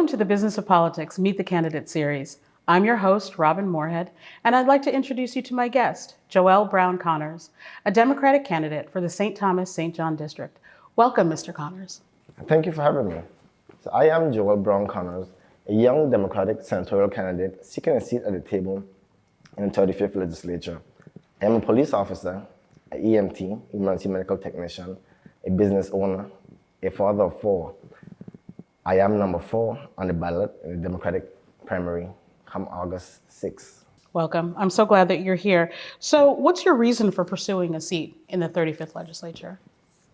Welcome to the Business of Politics Meet the Candidate series. I'm your host, Robin Moorhead, and I'd like to introduce you to my guest, Browne Connors, a Democratic candidate for the St. Thomas-St. John District. Welcome, Mr. Connors. Thank you for having me. So I am Browne Connors, a young Democratic senatorial candidate seeking a seat at the table in the 35th legislature. I am a police officer, an EMT, emergency medical technician, a business owner, a father of four. I am number 4 on the ballot in the Democratic primary come August 6th. Welcome. I'm so glad that you're here. So what's your reason for pursuing a seat in the 35th legislature?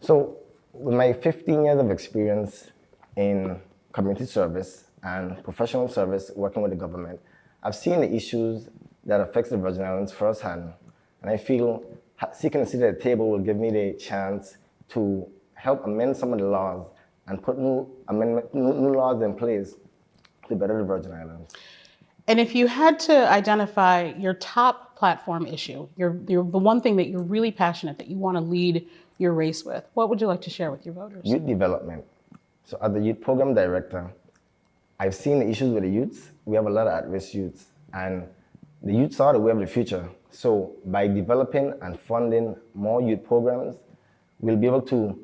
So with my 15 years of experience in community service and professional service working with the government, I've seen the issues that affects the Virgin Islands firsthand. And I feel seeking a seat at the table will give me the chance to help amend some of the laws and put new laws in place to better the Virgin Islands. And if you had to identify your top platform issue, the one thing that you're really passionate, that you want to lead your race with, what would you like to share with your voters? Youth development. So as the youth program director, I've seen the issues with the youths. We have a lot of at-risk youths, and the youths are the way of the future. So by developing and funding more youth programs, we'll be able to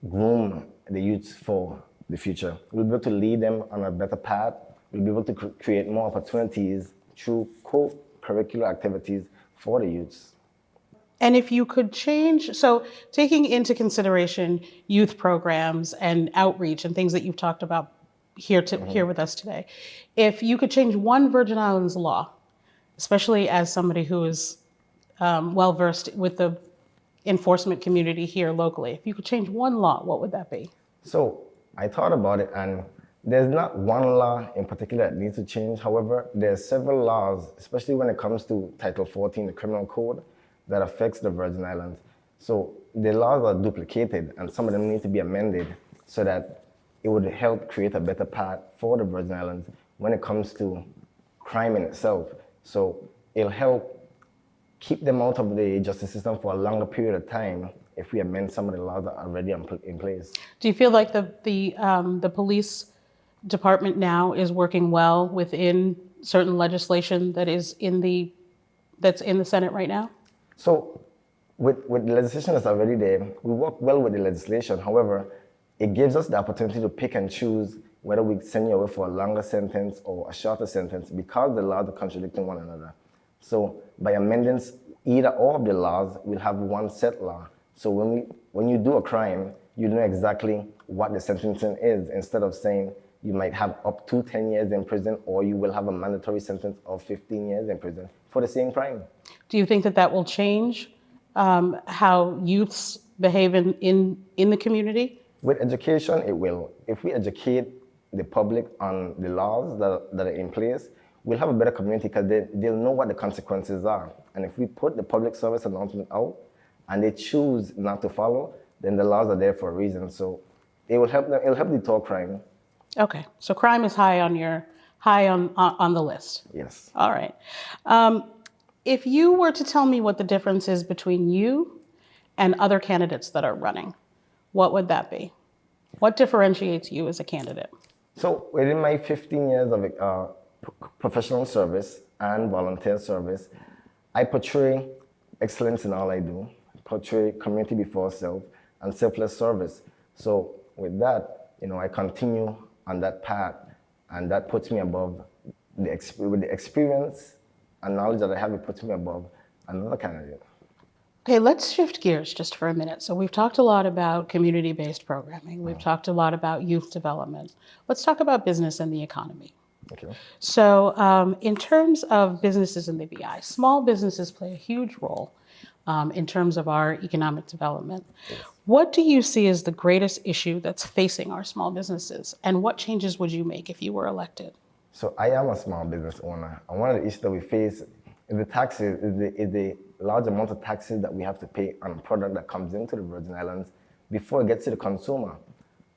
groom the youths for the future. We'll be able to lead them on a better path. We'll be able to create more opportunities through co-curricular activities for the youths. And if you could change, so taking into consideration youth programs and outreach and things that you've talked about here with us today, if you could change one Virgin Islands law, especially as somebody who is well-versed with the enforcement community here locally, if you could change one law, what would that be? So I thought about it, and there's not one law in particular that needs to change. However, there are several laws, especially when it comes to Title 14, the criminal code, that affects the Virgin Islands. So the laws are duplicated, and some of them need to be amended so that it would help create a better path for the Virgin Islands when it comes to crime in itself. So it'll help keep them out of the justice system for a longer period of time if we amend some of the laws that are already in place. Do you feel like the police department now is working well within certain legislation that's in the Senate right now? So with the legislation that's already there, we work well with the legislation. However, it gives us the opportunity to pick and choose whether we send you away for a longer sentence or a shorter sentence because the laws are contradicting one another. So by amending either or of the laws, we'll have one set law. So when you do a crime, you know exactly what the sentencing is, instead of saying you might have up to 10 years in prison or you will have a mandatory sentence of 15 years in prison for the same crime. Do you think that will change how youths behave in the community? With education, it will. If we educate the public on the laws that are in place, we'll have a better community because they'll know what the consequences are. And if we put the public service announcement out and they choose not to follow, then the laws are there for a reason. So it'll help deter crime. Okay, so crime is high on the list. Yes. All right. If you were to tell me what the difference is between you and other candidates that are running, what would that be? What differentiates you as a candidate? So within my 15 years of professional service and volunteer service, I portray excellence in all I do, portray community before self, and selfless service. So with that, I continue on that path, and that puts me above with the experience and knowledge that I have. It puts me above another candidate. Okay, let's shift gears just for a minute. So we've talked a lot about community-based programming. We've talked a lot about youth development. Let's talk about business and the economy. Okay. So in terms of businesses in the BI, small businesses play a huge role in terms of our economic development. Yes. What do you see as the greatest issue that's facing our small businesses, and what changes would you make if you were elected? So I am a small business owner, and one of the issues that we face is the taxes, is the large amount of taxes that we have to pay on a product that comes into the Virgin Islands before it gets to the consumer.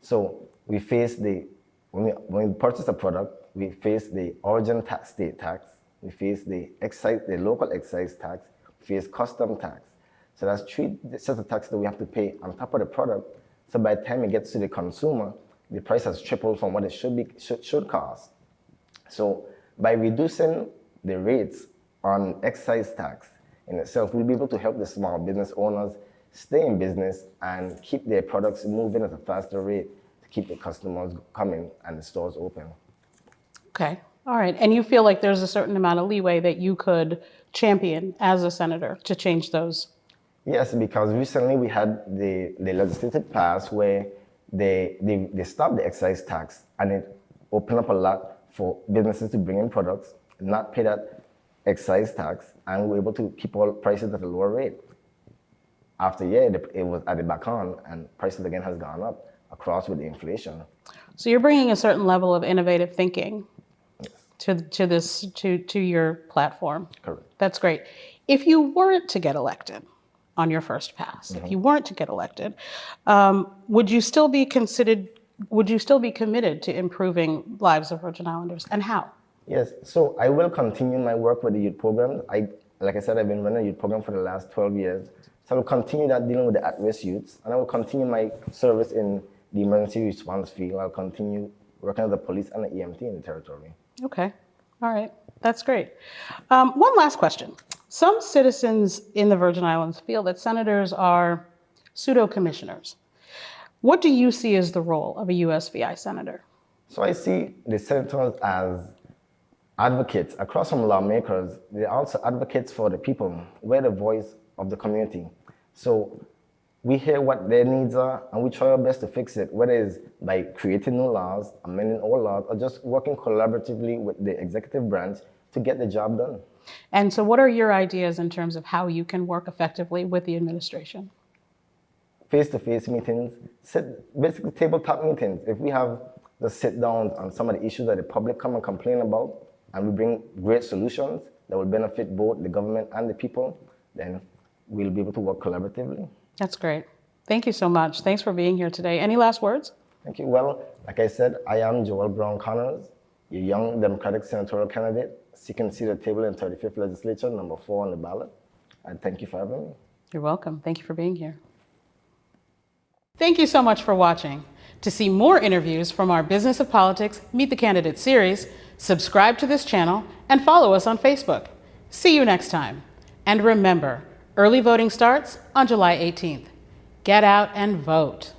So we face when we purchase a product, we face the origin tax, state tax, we face the local excise tax, we face custom tax. So that's 3 sets of taxes that we have to pay on top of the product. So by the time it gets to the consumer, the price has tripled from what it should cost. So by reducing the rates on excise tax in itself, we'll be able to help the small business owners stay in business and keep their products moving at a faster rate to keep the customers coming and the stores open. Okay. All right. And you feel like there's a certain amount of leeway that you could champion as a senator to change those? Yes, because recently we had the legislative pass where they stopped the excise tax, and it opened up a lot for businesses to bring in products, not pay that excise tax, and we're able to keep all prices at a lower rate. After a year, it was added back on, and prices again has gone up across with the inflation. So you're bringing a certain level of innovative thinking to your platform. Correct. That's great. If you weren't to get elected on your first pass, if you weren't to get elected, would you still be committed to improving lives of Virgin Islanders, and how? Yes, so I will continue my work with the youth program. Like I said, I've been running a youth program for the last 12 years. So I will continue that dealing with the at-risk youths, and I will continue my service in the emergency response field. I'll continue working with the police and the EMT in the territory. Okay. All right. That's great. One last question. Some citizens in the Virgin Islands feel that senators are pseudo-commissioners. What do you see as the role of a USVI senator? So I see the senators as advocates across from lawmakers. They're also advocates for the people. We're the voice of the community. So we hear what their needs are, and we try our best to fix it, whether it's by creating new laws, amending old laws, or just working collaboratively with the executive branch to get the job done. And so what are your ideas in terms of how you can work effectively with the administration? Face-to-face meetings, basically tabletop meetings. If we have the sit-downs on some of the issues that the public come and complain about, and we bring great solutions that will benefit both the government and the people, then we'll be able to work collaboratively. That's great. Thank you so much. Thanks for being here today. Any last words? Thank you. Well, like I said, I am Browne Connors, a young Democratic senatorial candidate seeking to see the table in 35th Legislature, number 4 on the ballot. And thank you for having me. You're welcome. Thank you for being here. Thank you so much for watching. To see more interviews from our Business of Politics Meet the Candidate series, subscribe to this channel and follow us on Facebook. See you next time. And remember, early voting starts on July 18th. Get out and vote.